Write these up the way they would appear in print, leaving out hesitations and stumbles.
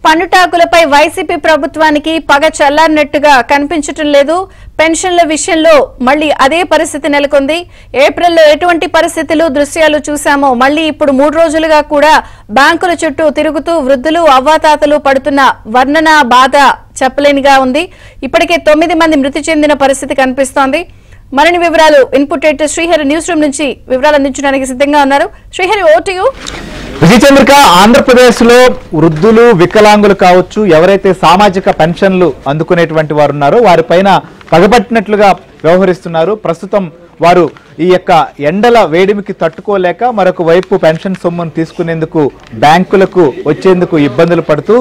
పన్నుటాకులపై YCP ప్రభుత్వానికి పగ చల్లారినట్టుగా కనిపించటం లేదు. పెన్షన్ల విషయంలో మళ్లీ అదే పరిస్థితి నెలకొంది. ఏప్రిల్లో ఎటువంటి పరిస్థితులు దృశ్యాలు చూశామో మళ్లీ ఇప్పుడు 3 రోజులుగా కూడా బ్యాంకుల చుట్టూ తిరుగుతూ వృద్ధులు అవ్వాతాతలు పడుతున్న వర్ణన బాధ చెప్పలేనిగా ఉంది. ఇప్పటికే 9 మంది మృతి చెందిన పరిస్థితి కనిపిస్తోంది. మరిన్ని వివరాలు input editor Srihari news room నుంచి వివరాలు అందించడానికి సిద్ధంగా ఉన్నారు. Srihari, over to you. Vijayachandrika, Andhra Pradesh లో వృద్ధులు వికలాంగులు కావచ్చు, ఎవరైతే సామాజిక పెన్షన్లు అందుకునేటువంటి వారు ఉన్నారో వారిపైన పగబట్టినట్లుగా వ్యవహరిస్తున్నారు. ప్రస్తుతం వారు ఈ యొక్క ఎండల వేడిమికి తట్టుకోలేక మరొక వైపు పెన్షన్ సొమ్మును తీసుకునేందుకు బ్యాంకులకు వచ్చేందుకు ఇబ్బందులు పడుతూ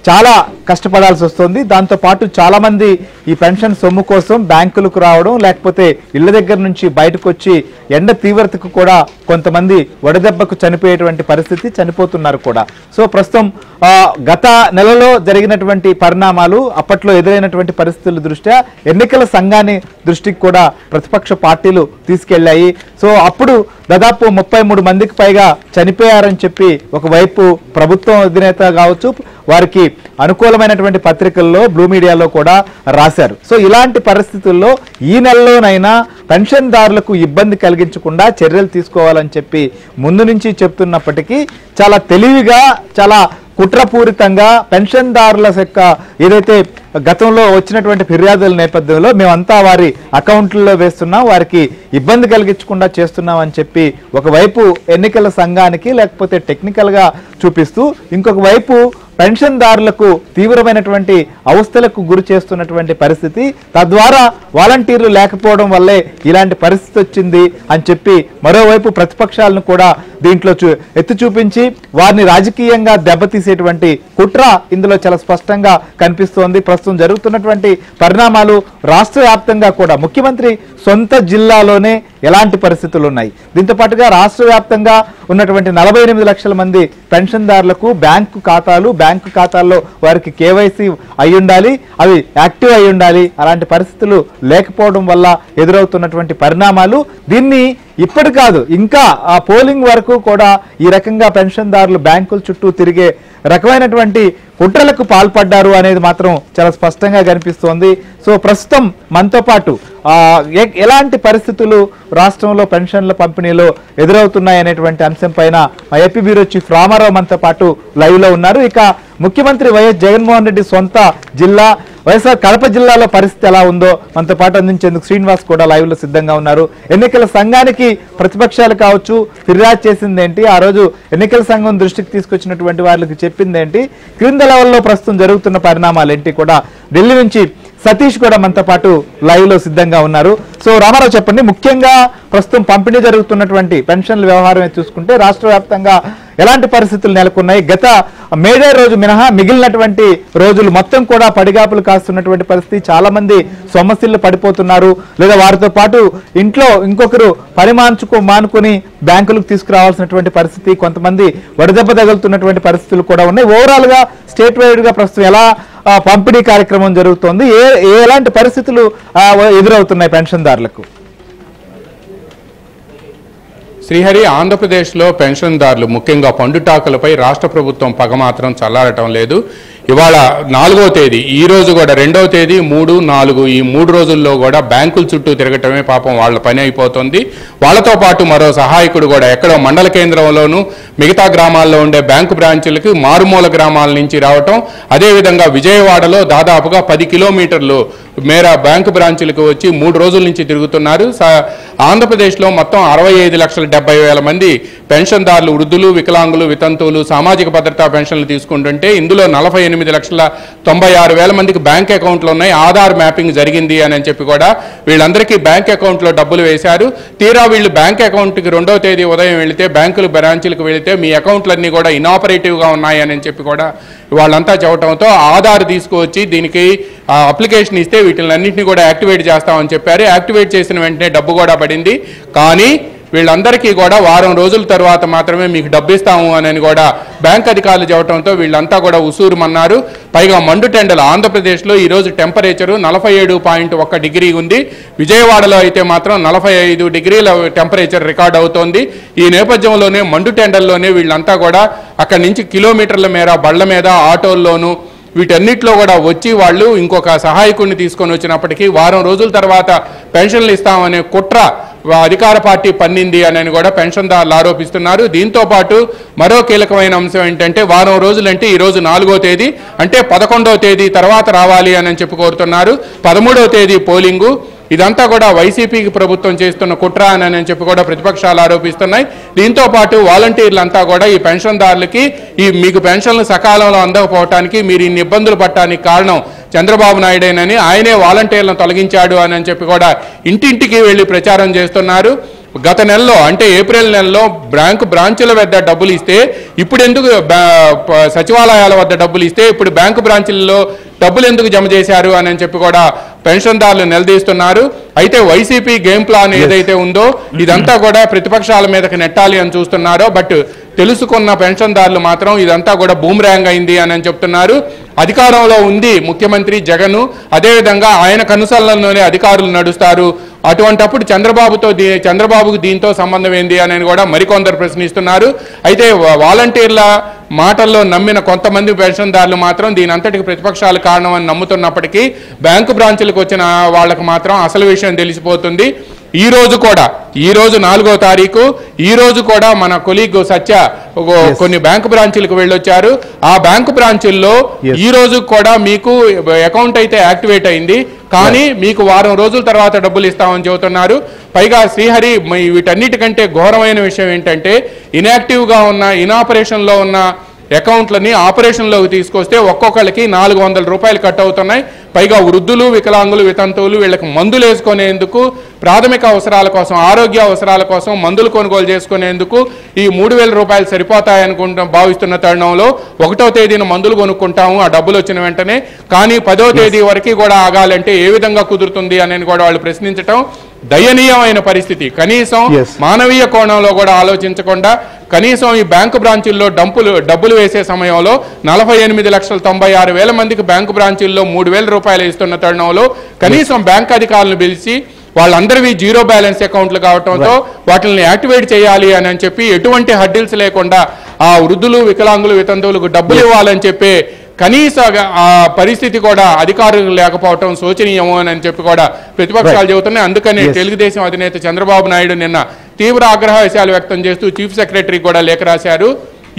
చాలా కష్టపడాల్సి వస్తుంది. దాంతో పాటు చాలా మంది ఈ పెన్షన్ సొమ్ము కోసం బ్యాంకులకు రావడం, లేకపోతే ఇళ్ల దగ్గర నుంచి బయటకు వచ్చి ఎండ తీవ్రతకు కూడా కొంతమంది వడదెబ్బకు చనిపోయేటువంటి పరిస్థితి, చనిపోతున్నారు కూడా. సో ప్రస్తుతం గత నెలలో జరిగినటువంటి పరిణామాలు, అప్పట్లో ఎదురైనటువంటి పరిస్థితుల దృష్ట్యా ఎన్నికల సంఘాన్ని దృష్టికి కూడా ప్రతిపక్ష పార్టీలు తీసుకెళ్లాయి. సో అప్పుడు దాదాపు 33 మందికి పైగా చనిపోయారని చెప్పి ఒకవైపు ప్రభుత్వం అధినేత కావచ్చు, వారికి అనుకూలమైనటువంటి పత్రికల్లో, బ్లూ మీడియాలో కూడా రాశారు. సో ఇలాంటి పరిస్థితుల్లో ఈ నెలలోనైనా పెన్షన్దారులకు ఇబ్బంది కలిగించకుండా చర్యలు తీసుకోవాలని చెప్పి ముందు నుంచి చెప్తున్నప్పటికీ చాలా తెలివిగా, చాలా కుట్రపూరితంగా పెన్షన్దారుల యొక్క ఏదైతే గతంలో వచ్చినటువంటి ఫిర్యాదుల నేపథ్యంలో మేమంతా వారి అకౌంట్లలో వేస్తున్నాం, వారికి ఇబ్బంది కలిగించకుండా చేస్తున్నాం అని చెప్పి ఒకవైపు ఎన్నికల సంఘానికి లేకపోతే టెక్నికల్గా చూపిస్తూ, ఇంకొక వైపు పెన్షన్దారులకు తీవ్రమైనటువంటి అవస్థలకు గురి చేస్తున్నటువంటి పరిస్థితి, తద్వారా వాలంటీర్లు లేకపోవడం వల్లే ఇలాంటి పరిస్థితి వచ్చింది అని చెప్పి మరోవైపు ప్రతిపక్షాలను కూడా దీంట్లో ఎత్తి చూపించి వారిని రాజకీయంగా దెబ్బతీసేటువంటి కుట్ర ఇందులో చాలా స్పష్టంగా కనిపిస్తోంది. ప్రస్తుతం జరుగుతున్నటువంటి పరిణామాలు రాష్ట్ర వ్యాప్తంగా కూడా ముఖ్యమంత్రి సొంత జిల్లాలోనే ఎలాంటి పరిస్థితులు ఉన్నాయి, దీంతో పాటుగా రాష్ట్ర వ్యాప్తంగా ఉన్నటువంటి 48 లక్షల మంది పెన్షన్దారులకు బ్యాంకు ఖాతాల్లో వారికి కేవైసీ అయి ఉండాలి, అవి యాక్టివ్ అయి ఉండాలి. అలాంటి పరిస్థితులు లేకపోవడం వల్ల ఎదురవుతున్నటువంటి పరిణామాలు, దీన్ని ఇప్పటి కాదు ఇంకా ఆ పోలింగ్ వరకు కూడా ఈ రకంగా పెన్షన్దారులు బ్యాంకుల చుట్టూ తిరిగే రకమైనటువంటి కుట్రలకు పాల్పడ్డారు అనేది మాత్రం చాలా స్పష్టంగా కనిపిస్తోంది. సో ప్రస్తుతం మనతో పాటు ఎలాంటి పరిస్థితులు రాష్ట్రంలో పెన్షన్ల పంపిణీలో ఎదురవుతున్నాయనేటువంటి అంశం పైన మా ఏపీ బ్యూరో చీఫ్ రామారావు మనతో పాటు లైవ్ లో ఉన్నారు. ఇక ముఖ్యమంత్రి వైఎస్ జగన్మోహన్ రెడ్డి సొంత జిల్లా వైఎస్ఆర్ కడప జిల్లాలో పరిస్థితి ఎలా ఉందో మనతో పాటు అందించేందుకు శ్రీనివాస్ కూడా లైవ్ లో సిద్ధంగా ఉన్నారు. ఎన్నికల సంఘానికి ప్రతిపక్షాలు కావచ్చు ఫిర్యాదు చేసిందేంటి, ఆ రోజు ఎన్నికల సంఘం దృష్టికి తీసుకొచ్చినటువంటి వాళ్ళకి చెప్పిందేంటి, క్రింద లెవెల్లో ప్రస్తుతం జరుగుతున్న పరిణామాలు ఏంటి కూడా ఢిల్లీ నుంచి సతీష్ కూడా మనతో పాటు లైవ్ లో సిద్ధంగా ఉన్నారు. సో రామారావు చెప్పండి, ముఖ్యంగా ప్రస్తుతం పంపిణీ జరుగుతున్నటువంటి పెన్షన్ల వ్యవహారం చూసుకుంటే రాష్ట్ర వ్యాప్తంగా ఎలాంటి పరిస్థితులు నెలకొన్నాయి? గత మేడే రోజు మినహా మిగిలినటువంటి రోజులు మొత్తం కూడా పడిగాపులు కాస్తున్నటువంటి పరిస్థితి, చాలా మంది సమస్యలు పడిపోతున్నారు, లేదా వారితో పాటు ఇంట్లో ఇంకొకరు పని మానుకుని బ్యాంకులకు తీసుకురావాల్సినటువంటి పరిస్థితి, కొంతమంది వడదెబ్బ తగులుతున్నటువంటి పరిస్థితులు కూడా ఉన్నాయి. ఓవరాల్ గా స్టేట్ వైడ్ గా ప్రస్తుతం ఎలా పంపిణీ కార్యక్రమం జరుగుతోంది, ఎలాంటి పరిస్థితులు ఎదురవుతున్నాయి పెన్షన్దారులకు? శ్రీహరి, ఆంధ్రప్రదేశ్లో పెన్షన్దారులు ముఖ్యంగా పండుటాకులపై రాష్ట్ర ప్రభుత్వం పగ మాత్రం చల్లారటం లేదు. ఇవాళ 4వ తేదీ, ఈ రోజు కూడా 2వ తేదీ, 3, 4 ఈ 3 రోజుల్లో కూడా బ్యాంకుల చుట్టూ తిరగటమే పాపం వాళ్ళ పని అయిపోతుంది. వాళ్ళతో పాటు మరో సహాయకుడు కూడా ఎక్కడో మండల కేంద్రంలోనూ మిగతా గ్రామాల్లో ఉండే బ్యాంకు బ్రాంచులకి మారుమూల గ్రామాల నుంచి రావటం, అదేవిధంగా విజయవాడలో దాదాపుగా 10 కిలోమీటర్లు మేర బ్యాంకు బ్రాంచులకు వచ్చి 3 రోజుల నుంచి తిరుగుతున్నారు. ఆంధ్రప్రదేశ్లో మొత్తం 65,70,000 మంది పెన్షన్దారులు, వృద్ధులు, వికలాంగులు, వితంతువులు సామాజిక భద్రతా పెన్షన్లు తీసుకుంటుంటే ఇందులో 48,96,000 మందికి బ్యాంక్ అకౌంట్లు ఉన్నాయి. ఆధార్ మ్యాపింగ్ జరిగింది అని చెప్పి కూడా వీళ్ళందరికీ బ్యాంక్ అకౌంట్లో డబ్బులు వేశారు. తీరా వీళ్ళు బ్యాంక్ అకౌంట్కి 2వ తేదీ ఉదయం వెళితే బ్యాంకులు బ్రాంచులకు వెళితే మీ అకౌంట్లన్నీ కూడా ఇనాపరేటివ్గా ఉన్నాయని చెప్పి కూడా వాళ్ళంతా చెప్పడంతో ఆధార్ తీసుకువచ్చి దీనికి అప్లికేషన్ ఇస్తే వీటిలన్నింటినీ కూడా యాక్టివేట్ చేస్తామని చెప్పారు. యాక్టివేట్ చేసిన వెంటనే డబ్బు కూడా పడింది. కానీ వీళ్ళందరికీ కూడా వారం రోజుల తర్వాత మాత్రమే మీకు డబ్బు ఇస్తాము అని కూడా బ్యాంక్ అధికారులు చెప్పడంతో వీళ్ళంతా కూడా ఉసూరుమన్నారు. పైగా మండుటెండలు ఆంధ్రప్రదేశ్లో ఈరోజు టెంపరేచరు 47.1 డిగ్రీ ఉంది. విజయవాడలో అయితే మాత్రం 45 డిగ్రీల టెంపరేచర్ రికార్డ్ అవుతోంది. ఈ నేపథ్యంలోనే మండుటెండల్లోనే వీళ్ళంతా కూడా అక్కడి నుంచి కిలోమీటర్ల మేర బళ్ల మీద ఆటోల్లోనూ వీటన్నిటిలో కూడా వచ్చి వాళ్ళు ఇంకొక సహాయకుడిని తీసుకొని వచ్చినప్పటికీ వారం రోజుల తర్వాత పెన్షన్లు ఇస్తామనే కుట్ర అధికార పార్టీ పన్నింది అని కూడా పెన్షన్దారులు ఆరోపిస్తున్నారు. దీంతో పాటు మరో కీలకమైన అంశం ఏంటంటే వారం రోజులంటే ఈరోజు 4వ తేదీ అంటే 11వ తేదీ తర్వాత రావాలి అని చెప్పి కోరుతున్నారు. 13వ తేదీ పోలింగు. ఇదంతా కూడా వైసీపీకి ప్రభుత్వం చేస్తున్న కుట్ర అని చెప్పి కూడా ప్రతిపక్షాలు ఆరోపిస్తున్నాయి. దీంతో పాటు వాలంటీర్లంతా కూడా ఈ పెన్షన్దారులకి మీకు పెన్షన్లు సకాలంలో అందకపోవటానికి మీరు ఇన్ని ఇబ్బందులు పడటానికి కారణం చంద్రబాబు నాయుడేనని, ఆయనే వాలంటీర్లను తొలగించాడు అని చెప్పి కూడా ఇంటింటికి వెళ్ళి ప్రచారం చేస్తున్నారు. గత నెలలో అంటే ఏప్రిల్ నెలలో బ్రాంచుల వద్ద డబ్బులు ఇస్తే ఇప్పుడు ఎందుకు సచివాలయాల వద్ద డబ్బులు ఇస్తే ఇప్పుడు బ్యాంకు బ్రాంచుల్లో డబ్బులు ఎందుకు జమ చేశారు అని చెప్పి కూడా పెన్షన్దారులు నిలదీస్తున్నారు. అయితే వైసీపీ గేమ్ ప్లాన్ ఏదైతే ఉందో ఇదంతా కూడా ప్రతిపక్షాల మీదకి నెట్టాలి అని చూస్తున్నారో, బట్ తెలుసుకున్న పెన్షన్దారులు మాత్రం ఇదంతా కూడా బూమ్రాంగ్ అయింది అని చెప్తున్నారు. అధికారంలో ఉంది ముఖ్యమంత్రి జగన్, అదేవిధంగా ఆయన కనుసరణలోనే అధికారులు నడుస్తారు. అటువంటప్పుడు చంద్రబాబుకు దీంతో సంబంధం ఏంది అని కూడా మరికొందరు ప్రశ్నిస్తున్నారు. అయితే వాలంటీర్ల మాటల్లో నమ్మిన కొంతమంది పెన్షన్దారులు మాత్రం దీని అంతటికి ప్రతిపక్షాలు కారణం అని నమ్ముతున్నప్పటికీ బ్యాంకు బ్రాంచులకు వచ్చిన వాళ్ళకు మాత్రం అసలు విషయం తెలిసిపోతుంది. ఈ రోజు 4వ తారీఖు ఈ రోజు కూడా మన కొలీగ్ సత్య కొన్ని బ్యాంకు బ్రాంచీలకు వెళ్ళొచ్చారు. ఆ బ్యాంకు బ్రాంచీల్లో ఈ రోజు కూడా మీకు అకౌంట్ అయితే యాక్టివేట్ అయింది, కానీ మీకు వారం రోజుల తర్వాత డబ్బులు ఇస్తామని చెబుతున్నారు. పైగా శ్రీహరి వీటన్నిటికంటే ఘోరమైన విషయం ఏంటంటే ఇన్యాక్టివ్గా ఉన్న ఇనాపరేషన్లో ఉన్న అకౌంట్లని ఆపరేషన్లోకి తీసుకొస్తే ఒక్కొక్కరికి 400 రూపాయలు కట్ అవుతున్నాయి. పైగా వృద్ధులు, వికలాంగులు, వితంతువులు వీళ్ళకి మందులు వేసుకునేందుకు, ప్రాథమిక అవసరాల కోసం, ఆరోగ్య అవసరాల కోసం మందులు కొనుగోలు చేసుకునేందుకు ఈ 3000 రూపాయలు సరిపోతాయనుకుంటాం భావిస్తున్న తరుణంలో 1వ తేదీన మందులు కొనుక్కుంటాము ఆ డబ్బులు వచ్చిన వెంటనే, కానీ 10వ తేదీ వరకు కూడా ఆగాలంటే ఏ విధంగా కుదురుతుంది అని కూడా వాళ్ళు ప్రశ్నించటం దయనీయమైన పరిస్థితి. కనీసం మానవీయ కోణంలో కూడా ఆలోచించకుండా కనీసం ఈ బ్యాంకు బ్రాంచీల్లో డబ్బులు వేసే సమయంలో 48,96,000 మందికి బ్యాంకు బ్రాంచీల్లో 3,000 రూపాయలు ఇస్తున్న తరుణంలో కనీసం బ్యాంక్ అధికారులను పిలిచి వాళ్ళందరివి జీరో బ్యాలెన్స్ అకౌంట్లు కావడంతో వాటిని యాక్టివేట్ చేయాలి అని చెప్పి ఎటువంటి హడ్డిల్స్ లేకుండా ఆ వృద్ధులు, వికలాంగులు, వితంతువులకు డబ్బులు ఇవ్వాలని చెప్పి కనీస ఆ పరిస్థితి కూడా అధికారులు లేకపోవటం శోచనీయము అని చెప్పి కూడా ప్రతిపక్షాలు చెబుతున్నాయి. అందుకని తెలుగుదేశం అధినేత చంద్రబాబు నాయుడు నిన్న తీవ్ర ఆగ్రహావేశాలు వ్యక్తం చేస్తూ చీఫ్ సెక్రటరీకి కూడా లేఖ రాశారు.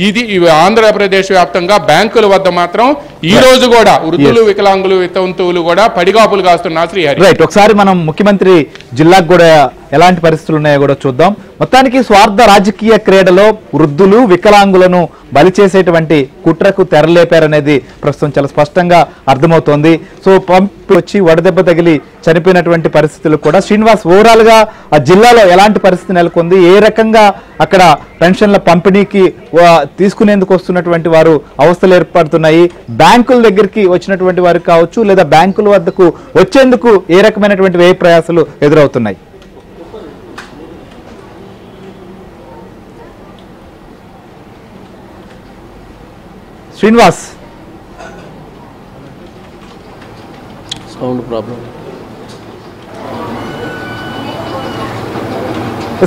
ఇవి ఆంధ్రప్రదేశ్ వ్యాప్తంగా బ్యాంకుల వద్ద మాత్రం ఈ రోజు కూడా వృద్ధులు, వికలాంగులు, వితంతువులు కూడా పడిగాపులు కాస్తున్నారు. శ్రీహరి, రైట్, ఒకసారి మనం ముఖ్యమంత్రి జిల్లాకు కూడా ఎలాంటి పరిస్థితులు ఉన్నాయో కూడా చూద్దాం. మొత్తానికి స్వార్థ రాజకీయ క్రీడలో వృద్ధులు, వికలాంగులను బలి చేసేటువంటి కుట్రకు తెరలేపారనేది ప్రస్తుతం చాలా స్పష్టంగా అర్థమవుతోంది. సో పంపి వచ్చి వడదెబ్బ తగిలి చనిపోయినటువంటి పరిస్థితులు కూడా శ్రీనివాస్ ఓవరాల్ గా ఆ జిల్లాలో ఎలాంటి పరిస్థితి నెలకొంది, ఏ రకంగా అక్కడ పెన్షన్ల పంపిణీకి తీసుకునేందుకు వస్తున్నటువంటి వారు అవస్థలు ఏర్పడుతున్నాయి, బ్యాంకుల దగ్గరికి వచ్చినటువంటి వారికి కావచ్చు లేదా బ్యాంకుల వద్దకు వచ్చేందుకు ఏ రకమైనటువంటి వ్యయ ప్రయాసాలు ఎదురవుతున్నాయి? Srinivas, sound problem.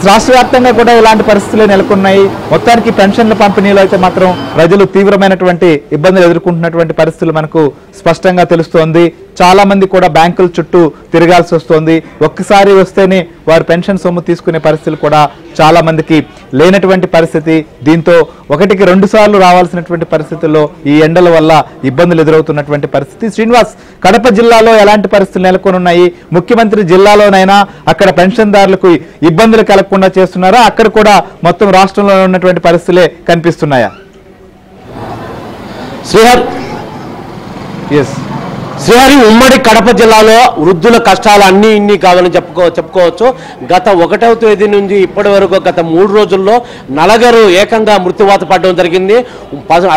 రాష్ట్ర వ్యాప్తంగా కూడా ఇలాంటి పరిస్థితులు నెలకొన్నాయి. మొత్తానికి పెన్షన్ల పంపిణీలో అయితే మాత్రం ప్రజలు తీవ్రమైనటువంటి ఇబ్బందులు ఎదుర్కొంటున్నటువంటి పరిస్థితులు మనకు స్పష్టంగా తెలుస్తోంది. చాలా మంది కూడా బ్యాంకుల చుట్టూ తిరగాల్సి వస్తోంది. ఒక్కసారి వస్తేనే వారు పెన్షన్ సొమ్ము తీసుకునే పరిస్థితులు కూడా చాలా మందికి లేనటువంటి పరిస్థితి. దీంతో 1కి 2 సార్లు రావాల్సినటువంటి పరిస్థితుల్లో ఈ ఎండల వల్ల ఇబ్బందులు ఎదురవుతున్నటువంటి పరిస్థితి. శ్రీనివాస్, కడప జిల్లాలో ఎలాంటి పరిస్థితులు నెలకొని ఉన్నాయి? ముఖ్యమంత్రి జిల్లాలోనైనా అక్కడ పెన్షన్దారులకు ఇబ్బందులు కలగకుండా చేస్తున్నారా? అక్కడ కూడా మొత్తం రాష్ట్రంలో ఉన్నటువంటి పరిస్థితులే కనిపిస్తున్నాయా? శ్రీహరి, ఉమ్మడి కడప జిల్లాలో వృద్ధుల కష్టాలు అన్నీ ఇన్ని కావాలని చెప్పుకోవచ్చు. గత 1వ తేదీ నుంచి ఇప్పటి వరకు గత 3 రోజుల్లో నలుగురు ఏకంగా మృత్యువాత పడడం జరిగింది.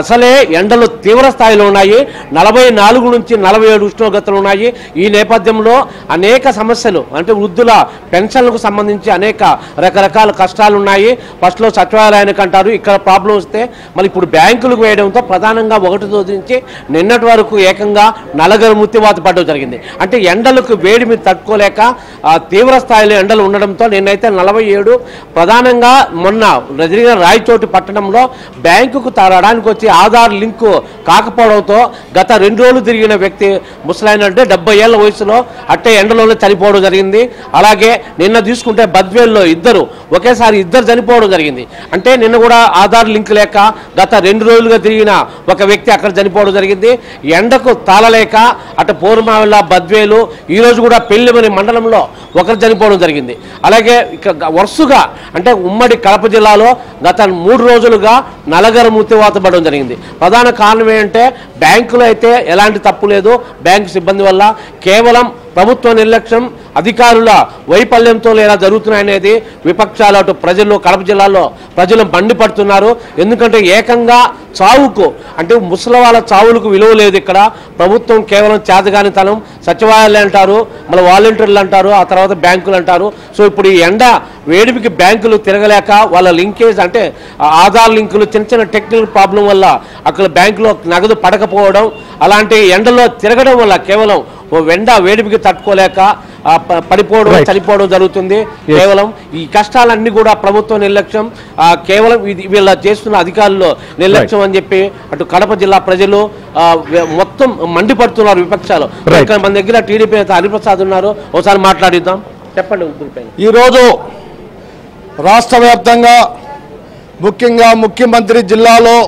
అసలే ఎండలు తీవ్ర స్థాయిలో ఉన్నాయి. 44 నుంచి 47 ఉష్ణోగ్రతలు ఉన్నాయి. ఈ నేపథ్యంలో అనేక సమస్యలు అంటే వృద్ధుల పెన్షన్లకు సంబంధించి అనేక రకరకాల కష్టాలు ఉన్నాయి. ఫస్ట్లో సచివాలయానికి అంటారు, ఇక్కడ ప్రాబ్లం వస్తే మళ్ళీ ఇప్పుడు బ్యాంకులకు వేయడంతో ప్రధానంగా 1వ తేదీ నుంచి నిన్నటి వరకు ఏకంగా నలుగురు నలుగురు మృత్యువాత పడడం జరిగింది. అంటే ఎండలకు వేడి మీద తట్టుకోలేక తీవ్ర స్థాయిలో ఎండలు ఉండడంతో నిన్నైతే 47 ప్రధానంగా మొన్న జరిగిన రాయచోటి పట్టణంలో బ్యాంకుకు తారడానికి వచ్చి ఆధార్ లింకు కాకపోవడంతో గత 2 రోజులు తిరిగిన వ్యక్తి ముసలాయన అంటే 70 ఏళ్ల వయసులో అట్టే ఎండలోనే చనిపోవడం జరిగింది. అలాగే నిన్న తీసుకుంటే బద్వేల్లో ఒకేసారి ఇద్దరు చనిపోవడం జరిగింది. అంటే నిన్న కూడా ఆధార్ లింక్ లేక గత 2 రోజులుగా తిరిగిన ఒక వ్యక్తి అక్కడ చనిపోవడం జరిగింది. ఎండకు తాళలేక అటు పూర్మావిల బద్వేలు ఈరోజు కూడా పెళ్లిమని మండలంలో ఒకరు చనిపోవడం జరిగింది. అలాగే ఇక వరుసగా అంటే ఉమ్మడి కడప జిల్లాలో గత 3 రోజులుగా నలుగురు మృత్యువాత పడడం జరిగింది. ప్రధాన కారణం ఏంటంటే బ్యాంకులో అయితే ఎలాంటి తప్పు లేదు, బ్యాంకు సిబ్బంది వల్ల కేవలం ప్రభుత్వ నిర్లక్ష్యం అధికారుల వైఫల్యంతో ఎలా జరుగుతున్నాయనేది విపక్షాలు అటు ప్రజలు కడప జిల్లాలో ప్రజలు మండిపడుతున్నారు. ఎందుకంటే ఏకంగా చావుకు అంటే ముసలి వాళ్ళ చావులకు విలువ లేదు. ఇక్కడ ప్రభుత్వం కేవలం చేతగానితనం, సచివాలయాలు అంటారు, మళ్ళీ వాలంటీర్లు అంటారు, ఆ తర్వాత బ్యాంకులు అంటారు. సో ఇప్పుడు ఈ ఎండ వేడిమికి బ్యాంకులు తిరగలేక వాళ్ళ లింకేజ్ అంటే ఆధార్ లింకులు చిన్న టెక్నికల్ ప్రాబ్లం వల్ల అక్కడ బ్యాంకులో నగదు పడకపోవడం, అలాంటి ఎండలో తిరగడం వల్ల కేవలం ఎండ వేడిమికి తట్టుకోలేక పడిపోవడం చనిపోవడం జరుగుతుంది. కేవలం ఈ కష్టాలన్నీ కూడా ప్రభుత్వ నిర్లక్ష్యం, కేవలం వీళ్ళ చేస్తున్న అధికారులు నిర్లక్ష్యం అని చెప్పి అటు కడప జిల్లా ప్రజలు మొత్తం మండిపడుతున్నారు విపక్షాలు. మన దగ్గర టీడీపీ నేత హరిప్రసాద్ ఉన్నారు, ఒకసారి మాట్లాడిద్దాం. చెప్పండి. ఈరోజు రాష్ట్ర వ్యాప్తంగా ముఖ్యంగా ముఖ్యమంత్రి జిల్లాలో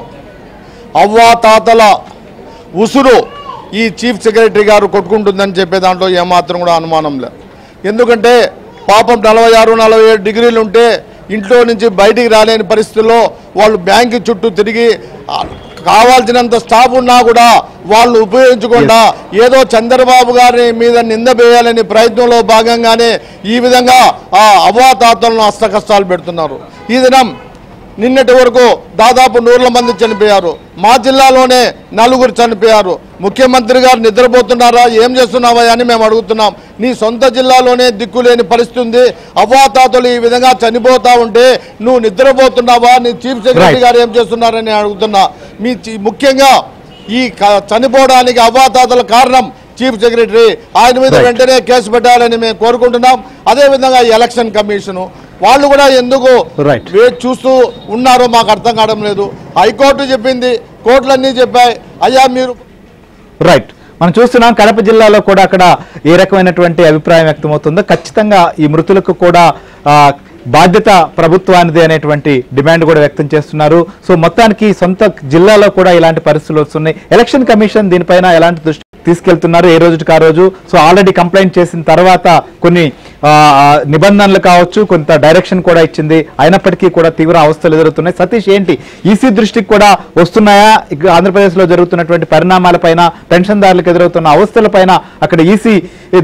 అవ్వాతాతల ఉసురు ఈ చీఫ్ సెక్రటరీ గారు కొట్టుకుంటుందని చెప్పే దాంట్లో ఏమాత్రం కూడా అనుమానం లేదు. ఎందుకంటే పాపం 46-47 డిగ్రీలు ఉంటే ఇంట్లో నుంచి బయటికి రాలేని పరిస్థితుల్లో వాళ్ళు బ్యాంకు చుట్టూ తిరిగి కావాల్సినంత స్టాఫ్ ఉన్నా కూడా వాళ్ళు ఉపయోగించకుండా ఏదో చంద్రబాబు గారి మీద నింద వేయాలని ప్రయత్నంలో భాగంగానే ఈ విధంగా ఆ అవ్వాతాతలను అష్టకష్టాలు పెడుతున్నారు. ఈ దినం నిన్నటి వరకు దాదాపు 100 మంది చనిపోయారు. మా జిల్లాలోనే 4 చనిపోయారు. ముఖ్యమంత్రి గారు నిద్రపోతున్నారా, ఏం చేస్తున్నావా అని మేము అడుగుతున్నాం. నీ సొంత జిల్లాలోనే దిక్కులేని పరిస్థితి ఉంది. అవ్వాతాతలు ఈ విధంగా చనిపోతా ఉంటే నువ్వు నిద్రపోతున్నావా, నీ చీఫ్ సెక్రటరీ గారు ఏం చేస్తున్నారని అడుగుతున్నా. ముఖ్యంగా ఈ చనిపోవడానికి అవ్వాతాతల కారణం చీఫ్ సెక్రటరీ, ఆయన మీద వెంటనే కేసు పెట్టాలని మేము కోరుకుంటున్నాం. అదేవిధంగా ఎలక్షన్ కమిషను వాళ్ళు కూడా ఎందుకు చూస్తూ ఉన్నారో మాకు అర్థం కావడం లేదు. హైకోర్టు చెప్పింది, కోర్టులన్నీ చెప్పాయి. అయ్యా మీరు మనం చూస్తున్నాం కడప జిల్లాలో కూడా అక్కడ ఏ రకమైనటువంటి అభిప్రాయం వ్యక్తమవుతుందో ఖచ్చితంగా ఈ మృతులకు కూడా బాధ్యత ప్రభుత్వానిది అనేటువంటి డిమాండ్ కూడా వ్యక్తం చేస్తున్నారు. సో మొత్తానికి సొంత జిల్లాలో కూడా ఇలాంటి పరిస్థితులు వస్తున్నాయి. ఎలక్షన్ కమిషన్ దీనిపైన ఎలాంటి దృష్టి తీసుకెళ్తున్నారు ఏ రోజుకి ఆ రోజు? సో ఆల్రెడీ కంప్లైంట్ చేసిన తర్వాత కొన్ని నిబంధనలు కావచ్చు, కొంత డైరెక్షన్ కూడా ఇచ్చింది. అయినప్పటికీ కూడా తీవ్ర అవస్థలు ఎదురవుతున్నాయి. సతీష్, ఏంటి ఈసీ దృష్టికి కూడా వస్తున్నాయా ఆంధ్రప్రదేశ్ లో జరుగుతున్నటువంటి పరిణామాలపైన, పెన్షన్దారులకు ఎదురవుతున్న అవస్థలపైన అక్కడ ఈసీ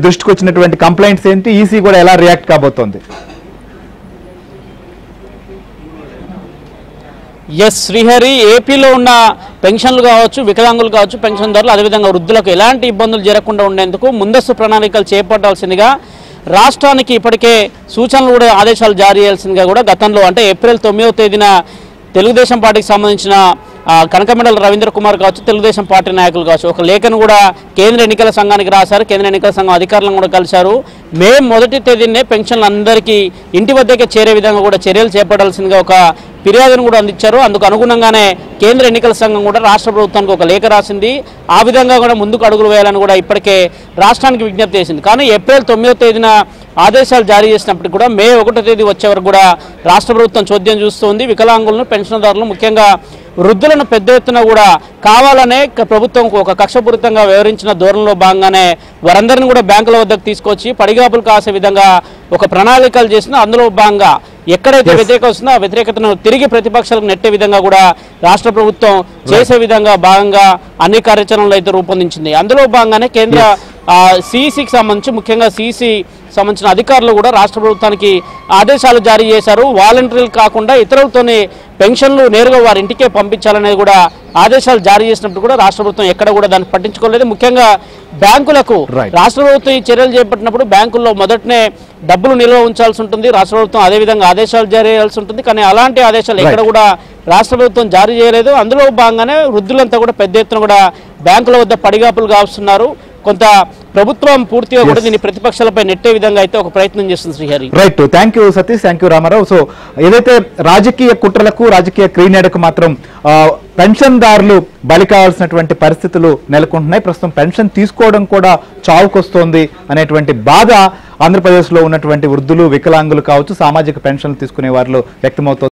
దృష్టికి వచ్చినటువంటి కంప్లైంట్స్ ఏంటి? ఈసీ కూడా ఎలా రియాక్ట్ కాబోతోంది? ఎస్ శ్రీహరి, ఏపీలో ఉన్న పెన్షన్లు కావచ్చు, వికలాంగులు కావచ్చు, పెన్షన్దారులు అదేవిధంగా వృద్ధులకు ఎలాంటి ఇబ్బందులు జరగకుండా ఉండేందుకు ముందస్తు ప్రణాళికలు చేపట్టాల్సిందిగా రాష్ట్రానికి ఇప్పటికే సూచనలు కూడా ఆదేశాలు జారీ చేయాల్సిందిగా కూడా గతంలో అంటే ఏప్రిల్ 9వ తేదీన తెలుగుదేశం పార్టీకి సంబంధించిన కనకమెండల రవీంద్ర కుమార్ కావచ్చు, తెలుగుదేశం పార్టీ నాయకులు కావచ్చు ఒక లేఖను కూడా కేంద్ర ఎన్నికల సంఘానికి రాశారు. కేంద్ర ఎన్నికల సంఘం అధికారులను కూడా కలిశారు. మే 1వ తేదీనే పెన్షన్లు అందరికీ ఇంటి వద్దకే చేరే విధంగా కూడా చర్యలు చేపట్టాల్సిందిగా ఒక ఫిర్యాదును కూడా అందించారు. అందుకు అనుగుణంగానే కేంద్ర ఎన్నికల సంఘం కూడా రాష్ట్ర ప్రభుత్వానికి ఒక లేఖ రాసింది. ఆ విధంగా కూడా ముందుకు అడుగులు వేయాలని కూడా ఇప్పటికే రాష్ట్రానికి విజ్ఞప్తి చేసింది. కానీ ఏప్రిల్ 9వ తేదీన ఆదేశాలు జారీ చేసినప్పటికీ కూడా మే 1వ తేదీ వచ్చే వరకు కూడా రాష్ట్ర ప్రభుత్వం చోద్యం చూస్తుంది. వికలాంగులను, పెన్షన్దారులను, ముఖ్యంగా వృద్ధులను పెద్ద ఎత్తున కూడా కావాలనే ప్రభుత్వం ఒక కక్షపూరితంగా వ్యవహరించిన ధోరణిలో భాగంగానే వారందరినీ కూడా బ్యాంకుల వద్దకు తీసుకొచ్చి పడిగాపులు కాసే విధంగా ఒక ప్రణాళికలు చేసిన అందులో భాగంగా ఎక్కడైతే వ్యతిరేకత వస్తుందో ఆ వ్యతిరేకతను తిరిగి ప్రతిపక్షాలకు నెట్టే విధంగా కూడా రాష్ట్ర ప్రభుత్వం చేసే విధంగా భాగంగా అన్ని కార్యాచరణలు అయితే రూపొందించింది. అందులో భాగంగానే కేంద్ర సిఈసికి సంబంధించి ముఖ్యంగా సిఈసి సంబంధించిన అధికారులు కూడా రాష్ట్ర ప్రభుత్వానికి ఆదేశాలు జారీ చేశారు. వాలంటీర్లు కాకుండా ఇతరులతోనే పెన్షన్లు నేరుగా వారి ఇంటికే పంపించాలనేది కూడా ఆదేశాలు జారీ చేసినప్పుడు కూడా రాష్ట్ర ప్రభుత్వం ఎక్కడ కూడా దాన్ని పట్టించుకోలేదు. ముఖ్యంగా బ్యాంకులకు రాష్ట్ర ప్రభుత్వం ఈ చర్యలు చేపట్టినప్పుడు బ్యాంకుల్లో మొదటనే డబ్బులు నిల్వ ఉంచాల్సి ఉంటుంది. రాష్ట్ర ప్రభుత్వం అదేవిధంగా ఆదేశాలు జారీ చేయాల్సి ఉంటుంది. కానీ అలాంటి ఆదేశాలు ఎక్కడ కూడా రాష్ట్ర ప్రభుత్వం జారీ చేయలేదు. అందులో భాగంగానే వృద్ధులంతా కూడా పెద్ద ఎత్తున కూడా బ్యాంకుల వద్ద పడిగాపులు కాస్తున్నారు. కొంత ప్రభుత్వం పూర్తిగా కూడా దీన్ని ప్రతిపక్షాలపై నెట్టే విధంగా అయితే ఒక ప్రయత్నం చేస్తుంది Srihari. Right, thank you Satish, thank you Ramarao. So ఏదైతే రాజకీయ కుట్రలకు రాజకీయ క్రీనేడకు మాత్రం పెన్షన్దారులు బలి కావాల్సినటువంటి పరిస్థితులు నెలకొంటున్నాయి. ప్రస్తుతం పెన్షన్ తీసుకోవడం కూడా చావుకొస్తోంది అనేటువంటి బాధ ఆంధ్రప్రదేశ్లో ఉన్నటువంటి వృద్ధులు వికలాంగులు కావచ్చు, సామాజిక పెన్షన్లు తీసుకునే వారిలో వ్యక్తమవుతోంది.